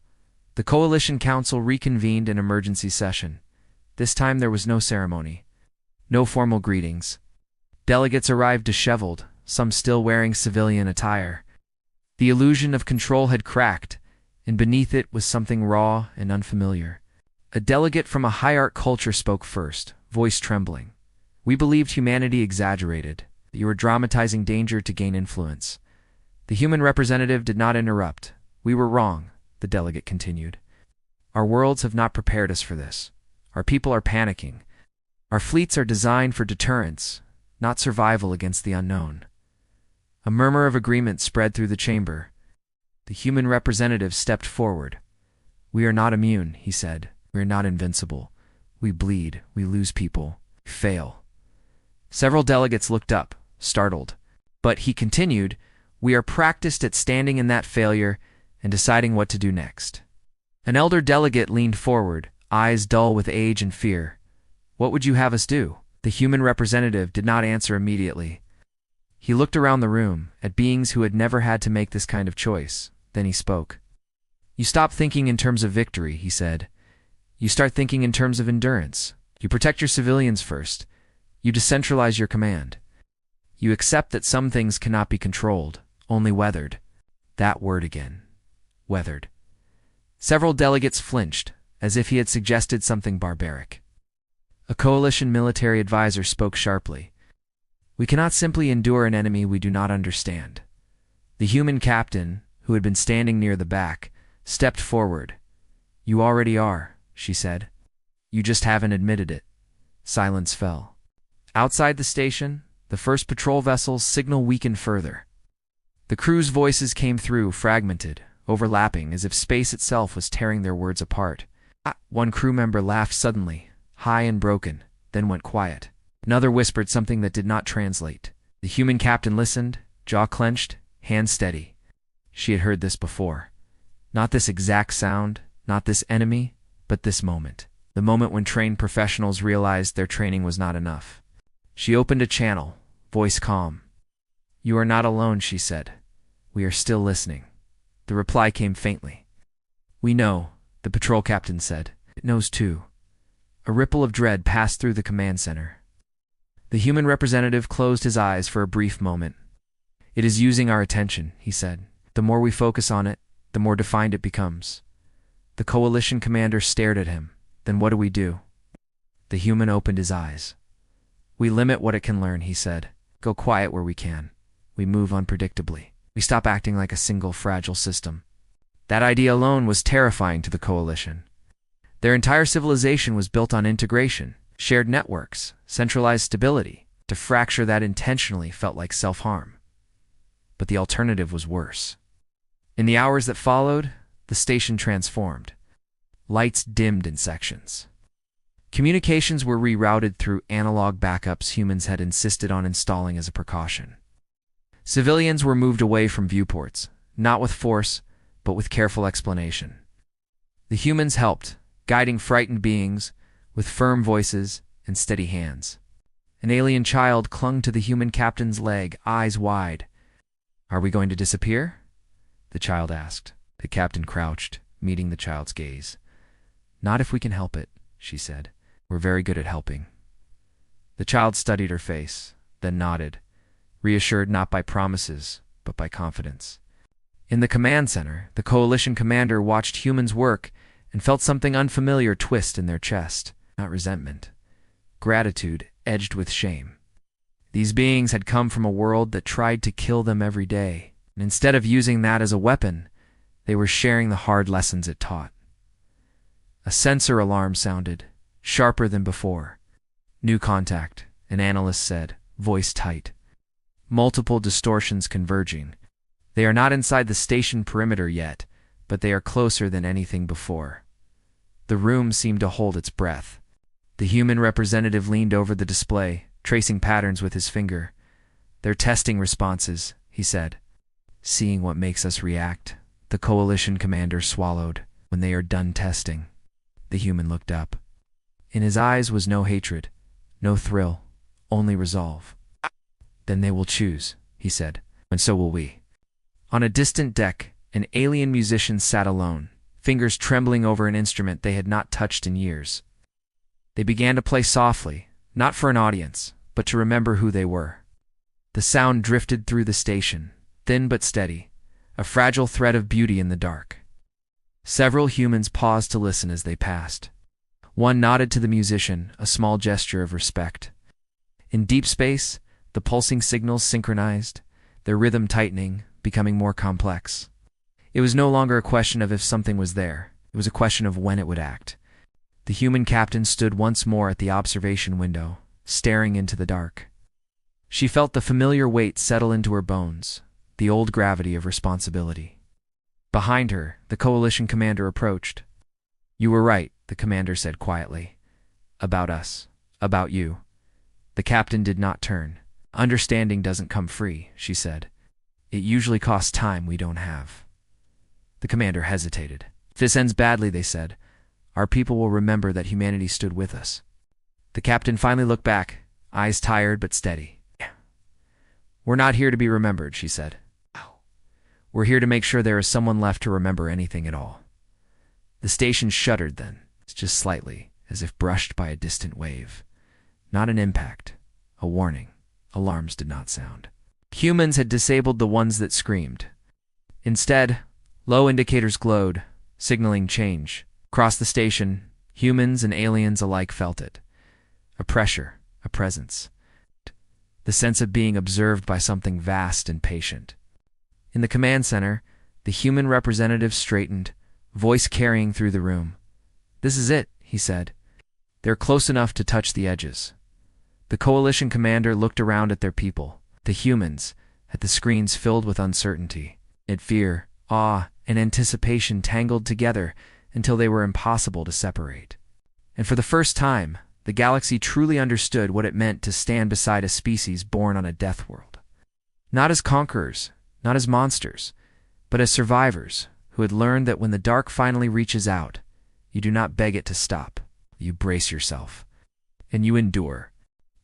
The coalition council reconvened an emergency session. This time there was no ceremony. No formal greetings. Delegates arrived disheveled, some still wearing civilian attire. The illusion of control had cracked, and beneath it was something raw and unfamiliar. A delegate from a high-art culture spoke first, voice trembling. We believed humanity exaggerated, that you were dramatizing danger to gain influence. The human representative did not interrupt. We were wrong, the delegate continued. Our worlds have not prepared us for this. Our people are panicking. Our fleets are designed for deterrence, not survival against the unknown. A murmur of agreement spread through the chamber. The human representative stepped forward. We are not immune, he said. We are not invincible. We bleed. We lose people. We fail. Several delegates looked up, startled. But he continued, we are practiced at standing in that failure and deciding what to do next. An elder delegate leaned forward, eyes dull with age and fear. What would you have us do? The human representative did not answer immediately. He looked around the room, at beings who had never had to make this kind of choice. Then he spoke. You stop thinking in terms of victory, he said. You start thinking in terms of endurance. You protect your civilians first. You decentralize your command. You accept that some things cannot be controlled, only weathered. That word again. Weathered. Several delegates flinched, as if he had suggested something barbaric. A coalition military advisor spoke sharply. We cannot simply endure an enemy we do not understand. The human captain, who had been standing near the back, stepped forward. You already are, she said. You just haven't admitted it. Silence fell. Outside the station, the first patrol vessel's signal weakened further. The crew's voices came through, fragmented, overlapping, as if space itself was tearing their words apart. One crew member laughed suddenly, high and broken, then went quiet. Another whispered something that did not translate. The human captain listened, jaw clenched, hand steady. She had heard this before. Not this exact sound, not this enemy, but this moment. The moment when trained professionals realized their training was not enough. She opened a channel, voice calm. You are not alone, she said. We are still listening. The reply came faintly. We know, the patrol captain said. It knows too. A ripple of dread passed through the command center. The human representative closed his eyes for a brief moment. It is using our attention, he said. The more we focus on it, the more defined it becomes. The coalition commander stared at him. Then what do we do? The human opened his eyes. We limit what it can learn, he said. Go quiet where we can. We move unpredictably. We stop acting like a single fragile system. That idea alone was terrifying to the coalition. Their entire civilization was built on integration, shared networks, centralized stability. To fracture that intentionally felt like self-harm. But the alternative was worse. In the hours that followed, the station transformed. Lights dimmed in sections. Communications were rerouted through analog backups humans had insisted on installing as a precaution. Civilians were moved away from viewports, not with force, but with careful explanation. The humans helped, guiding frightened beings with firm voices and steady hands. An alien child clung to the human captain's leg, eyes wide. Are we going to disappear? The child asked. The captain crouched, meeting the child's gaze. Not if we can help it, she said. We're very good at helping. The child studied her face, then nodded, reassured not by promises, but by confidence. In the command center, the coalition commander watched humans work and felt something unfamiliar twist in their chest. Not resentment, gratitude edged with shame. These beings had come from a world that tried to kill them every day, and instead of using that as a weapon, they were sharing the hard lessons it taught. A sensor alarm sounded, sharper than before. New contact, an analyst said, voice tight. Multiple distortions converging. They are not inside the station perimeter yet, but they are closer than anything before. The room seemed to hold its breath. The human representative leaned over the display, tracing patterns with his finger. They're testing responses, he said. Seeing what makes us react, the coalition commander swallowed. When they are done testing. The human looked up. In his eyes was no hatred, no thrill, only resolve. Then they will choose, he said, and so will we. On a distant deck, an alien musician sat alone, fingers trembling over an instrument they had not touched in years. They began to play softly, not for an audience, but to remember who they were. The sound drifted through the station, thin but steady, a fragile thread of beauty in the dark. Several humans paused to listen as they passed. One nodded to the musician, a small gesture of respect. In deep space, the pulsing signals synchronized, their rhythm tightening, becoming more complex. It was no longer a question of if something was there. It was a question of when it would act. The human captain stood once more at the observation window, staring into the dark. She felt the familiar weight settle into her bones, the old gravity of responsibility. Behind her, the coalition commander approached. You were right, the commander said quietly. About us. About you. The captain did not turn. Understanding doesn't come free, she said. It usually costs time we don't have. The commander hesitated. If this ends badly, they said, our people will remember that humanity stood with us. The captain finally looked back, eyes tired but steady. We're not here to be remembered, she said. We're here to make sure there is someone left to remember anything at all. The station shuddered then, just slightly, as if brushed by a distant wave. Not an impact, a warning. Alarms did not sound. Humans had disabled the ones that screamed. Instead, low indicators glowed, signaling change. Across the station, humans and aliens alike felt it. A pressure, a presence. The sense of being observed by something vast and patient. In the command center, the human representative straightened, voice carrying through the room. This is it, he said. They're close enough to touch the edges. The coalition commander looked around at their people, the humans, at the screens filled with uncertainty, at fear, awe, and anticipation tangled together until they were impossible to separate. And for the first time, the galaxy truly understood what it meant to stand beside a species born on a death world. Not as conquerors, not as monsters, but as survivors who had learned that when the dark finally reaches out, you do not beg it to stop. You brace yourself. And you endure.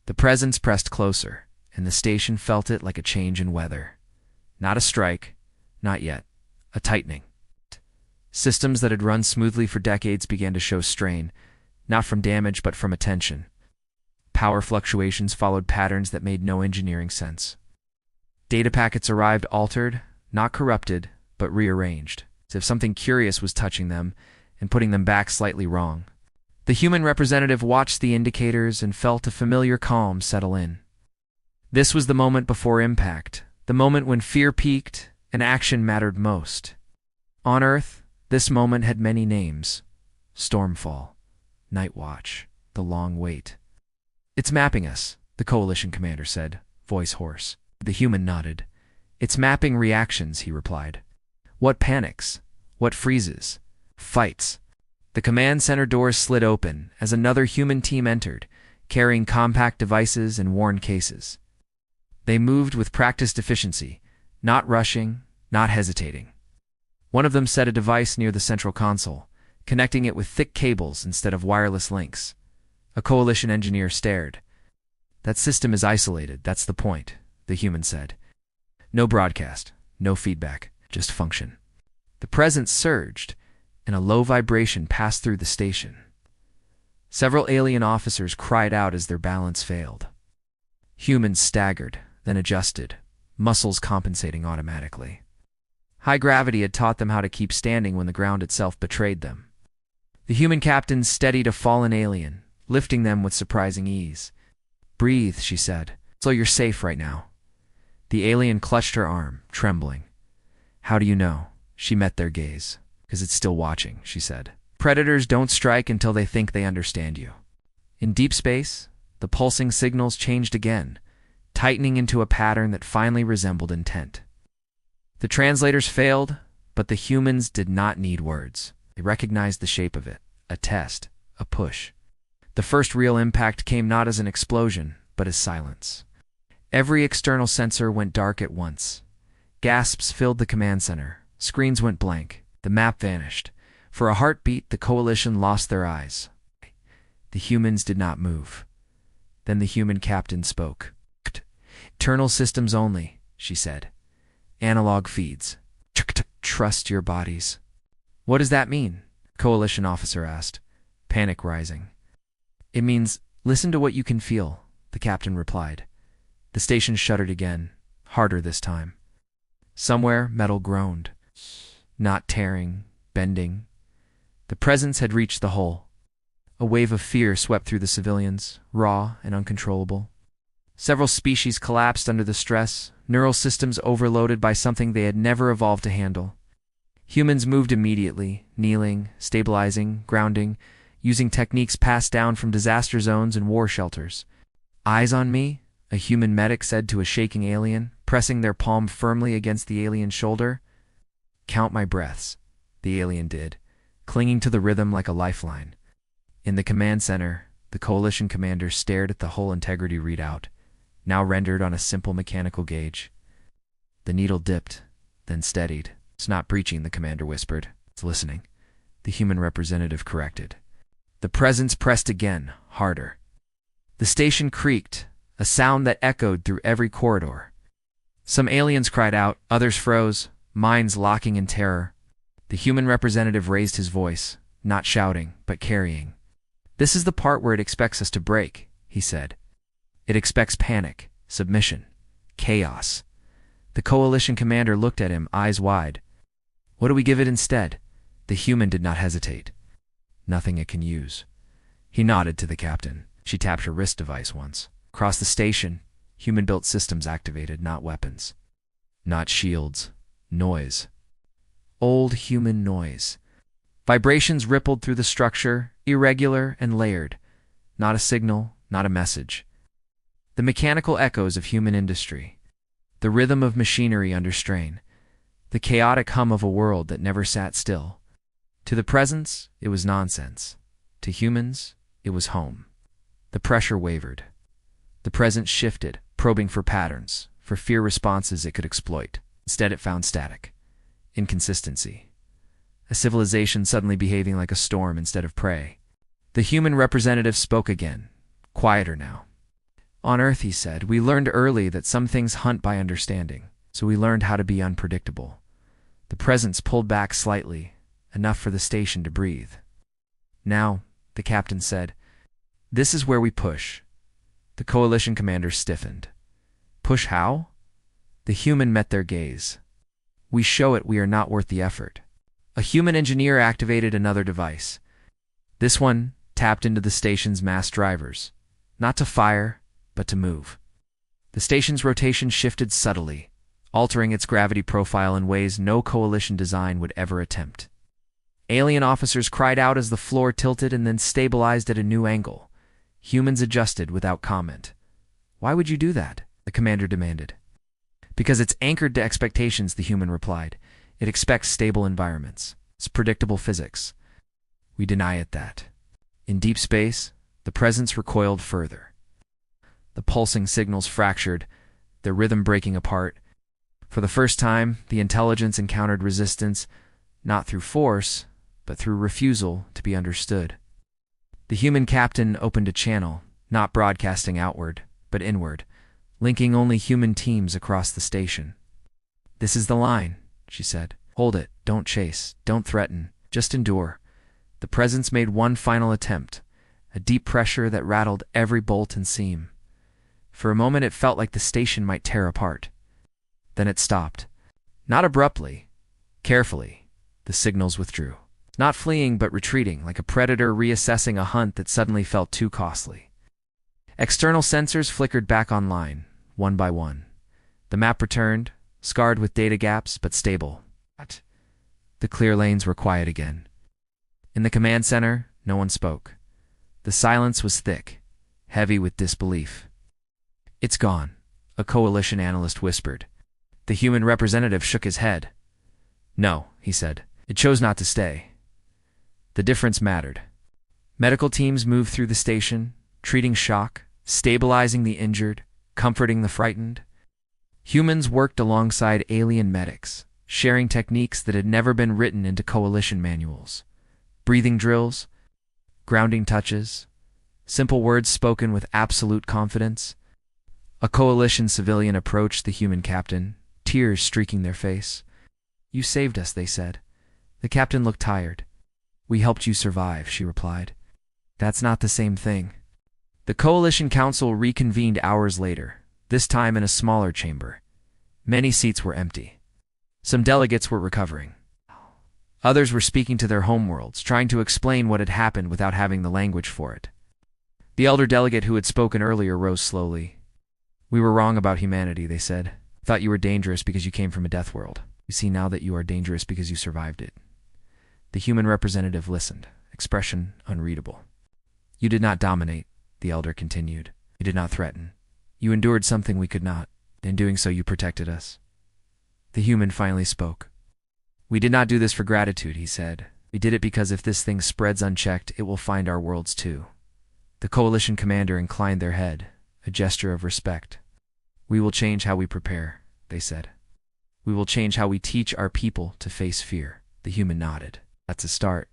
The presence pressed closer, and the station felt it like a change in weather. Not a strike, not yet. A tightening. Systems that had run smoothly for decades began to show strain, not from damage but from attention. Power fluctuations followed patterns that made no engineering sense. Data packets arrived altered, not corrupted, but rearranged, as if something curious was touching them and putting them back slightly wrong. The human representative watched the indicators and felt a familiar calm settle in. This was the moment before impact, the moment when fear peaked and action mattered most. On Earth, this moment had many names. Stormfall, Night Watch, the Long Wait. It's mapping us, the coalition commander said, voice hoarse. The human nodded. It's mapping reactions, he replied. What panics? What freezes? Fights. The command center doors slid open as another human team entered, carrying compact devices and worn cases. They moved with practiced efficiency, not rushing, not hesitating. One of them set a device near the central console, connecting it with thick cables instead of wireless links. A coalition engineer stared. That system is isolated, that's the point, the human said. No broadcast, no feedback, just function. The presence surged, and a low vibration passed through the station. Several alien officers cried out as their balance failed. Humans staggered, then adjusted, muscles compensating automatically. High gravity had taught them how to keep standing when the ground itself betrayed them. The human captain steadied a fallen alien, lifting them with surprising ease. "Breathe," she said. "So you're safe right now." The alien clutched her arm, trembling. "How do you know?" She met their gaze. "'Cause it's still watching," she said. "Predators don't strike until they think they understand you." In deep space, the pulsing signals changed again, tightening into a pattern that finally resembled intent. The translators failed, but the humans did not need words. They recognized the shape of it, a test, a push. The first real impact came not as an explosion, but as silence. Every external sensor went dark at once. Gasps filled the command center. Screens went blank. The map vanished. For a heartbeat, the coalition lost their eyes. The humans did not move. Then the human captain spoke. "Internal systems only," she said. "Analog feeds. Trust your bodies." "What does that mean?" Coalition officer asked, panic rising. "It means, listen to what you can feel," the captain replied. The station shuddered again, harder this time. Somewhere, metal groaned. Not tearing, bending. The presence had reached the hull. A wave of fear swept through the civilians, raw and uncontrollable. Several species collapsed under the stress, neural systems overloaded by something they had never evolved to handle. Humans moved immediately, kneeling, stabilizing, grounding, using techniques passed down from disaster zones and war shelters. "Eyes on me," a human medic said to a shaking alien, pressing their palm firmly against the alien's shoulder. "Count my breaths," the alien did, clinging to the rhythm like a lifeline. In the command center, the coalition commander stared at the hull integrity readout, now rendered on a simple mechanical gauge. The needle dipped, then steadied. "It's not breaching," the commander whispered. "It's listening," the human representative corrected. The presence pressed again, harder. The station creaked, a sound that echoed through every corridor. Some aliens cried out, others froze, minds locking in terror. The human representative raised his voice, not shouting, but carrying. "This is the part where it expects us to break," he said. "It expects panic, submission, chaos." The coalition commander looked at him, eyes wide. "What do we give it instead?" The human did not hesitate. "Nothing it can use." He nodded to the captain. She tapped her wrist device once. Across the station, human-built systems activated, not weapons. Not shields. Noise. Old human noise. Vibrations rippled through the structure, irregular and layered. Not a signal, not a message. The mechanical echoes of human industry. The rhythm of machinery under strain. The chaotic hum of a world that never sat still. To the presence, it was nonsense. To humans, it was home. The pressure wavered. The presence shifted, probing for patterns, for fear responses it could exploit. Instead, it found static. Inconsistency. A civilization suddenly behaving like a storm instead of prey. The human representative spoke again, quieter now. "On Earth," he said, "we learned early that some things hunt by understanding, so we learned how to be unpredictable." The presence pulled back slightly, enough for the station to breathe. "Now," the captain said, "this is where we push." The coalition commander stiffened. "Push how?" The human met their gaze. "We show it we are not worth the effort." A human engineer activated another device. This one tapped into the station's mass drivers, not to fire, but to move. The station's rotation shifted subtly, altering its gravity profile in ways no coalition design would ever attempt. Alien officers cried out as the floor tilted and then stabilized at a new angle. Humans adjusted without comment. "Why would you do that?" the commander demanded. "Because it's anchored to expectations," the human replied. "It expects stable environments. It's predictable physics." We deny it that. In deep space, the presence recoiled further. The pulsing signals fractured, their rhythm breaking apart. For the first time, the intelligence encountered resistance, not through force, but through refusal to be understood. The human captain opened a channel, not broadcasting outward, but inward, linking only human teams across the station. "This is the line," she said. "Hold it, don't chase, don't threaten, just endure." The presence made one final attempt, a deep pressure that rattled every bolt and seam. For a moment it felt like the station might tear apart. Then it stopped. Not abruptly, carefully, the signals withdrew. Not fleeing, but retreating, like a predator reassessing a hunt that suddenly felt too costly. External sensors flickered back online, one by one. The map returned, scarred with data gaps, but stable. The clear lanes were quiet again. In the command center, no one spoke. The silence was thick, heavy with disbelief. "It's gone," a coalition analyst whispered. The human representative shook his head. "No," he said. "It chose not to stay." The difference mattered. Medical teams moved through the station, treating shock, stabilizing the injured, comforting the frightened. Humans worked alongside alien medics, sharing techniques that had never been written into coalition manuals. Breathing drills, grounding touches, simple words spoken with absolute confidence. A coalition civilian approached the human captain, tears streaking their face. "You saved us," they said. The captain looked tired. "We helped you survive," she replied. "That's not the same thing." The coalition council reconvened hours later, this time in a smaller chamber. Many seats were empty. Some delegates were recovering. Others were speaking to their homeworlds, trying to explain what had happened without having the language for it. The elder delegate who had spoken earlier rose slowly. "We were wrong about humanity," they said. "Thought you were dangerous because you came from a death world. We see now that you are dangerous because you survived it." The human representative listened, expression unreadable. "You did not dominate," the elder continued. "You did not threaten. You endured something we could not. In doing so, you protected us." The human finally spoke. "We did not do this for gratitude," he said. "We did it because if this thing spreads unchecked, it will find our worlds too." The coalition commander inclined their head, a gesture of respect. "We will change how we prepare," they said. "We will change how we teach our people to face fear." The human nodded. "That's a start."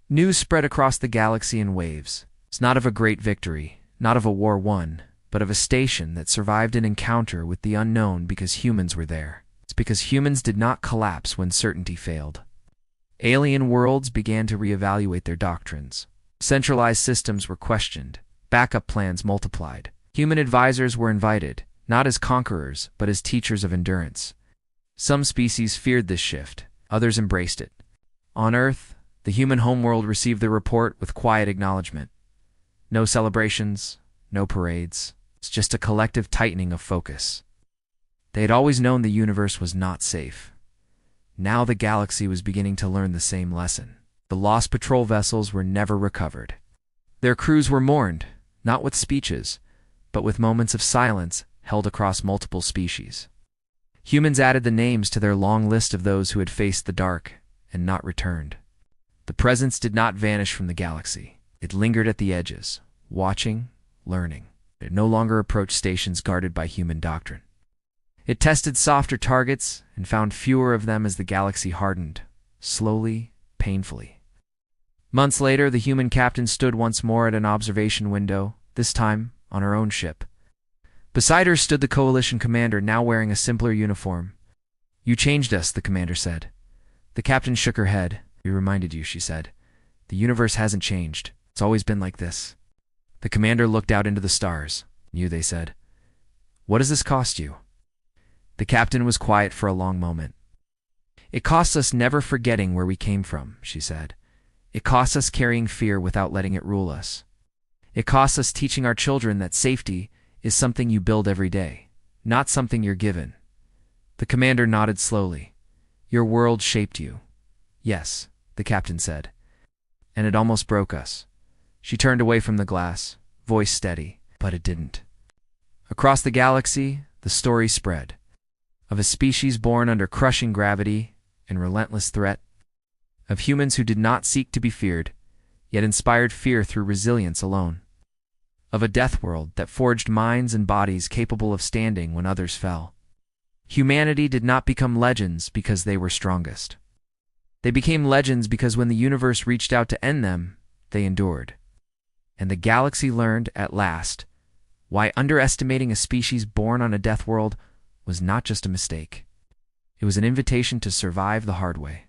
News spread across the galaxy in waves. It's not of a great victory, not of a war won, but of a station that survived an encounter with the unknown because humans were there. It's because humans did not collapse when certainty failed. Alien worlds began to reevaluate their doctrines. Centralized systems were questioned. Backup plans multiplied. Human advisors were invited, not as conquerors, but as teachers of endurance. Some species feared this shift. Others embraced it. On Earth, the human homeworld received the report with quiet acknowledgement. No celebrations, no parades. It's just a collective tightening of focus. They had always known the universe was not safe. Now the galaxy was beginning to learn the same lesson. The lost patrol vessels were never recovered. Their crews were mourned, not with speeches, but with moments of silence held across multiple species. Humans added the names to their long list of those who had faced the dark and not returned. The presence did not vanish from the galaxy. It lingered at the edges, watching, learning. It no longer approached stations guarded by human doctrine. It tested softer targets and found fewer of them as the galaxy hardened, slowly, painfully. Months later, the human captain stood once more at an observation window, this time on her own ship. Beside her stood the coalition commander, now wearing a simpler uniform. "You changed us," the commander said. The captain shook her head. "We reminded you," she said. "The universe hasn't changed. It's always been like this." The commander looked out into the stars. "You," they said. "What does this cost you?" The captain was quiet for a long moment. "It costs us never forgetting where we came from," she said. "It costs us carrying fear without letting it rule us. It costs us teaching our children that safety is something you build every day, not something you're given." The commander nodded slowly. "Your world shaped you." "Yes," the captain said. "And it almost broke us." She turned away from the glass, voice steady, but it didn't. Across the galaxy, the story spread. Of a species born under crushing gravity and relentless threat. Of humans who did not seek to be feared, yet inspired fear through resilience alone. Of a death world that forged minds and bodies capable of standing when others fell. Humanity did not become legends because they were strongest. They became legends because when the universe reached out to end them, they endured. And the galaxy learned, at last, why underestimating a species born on a death world was not just a mistake. It was an invitation to survive the hard way.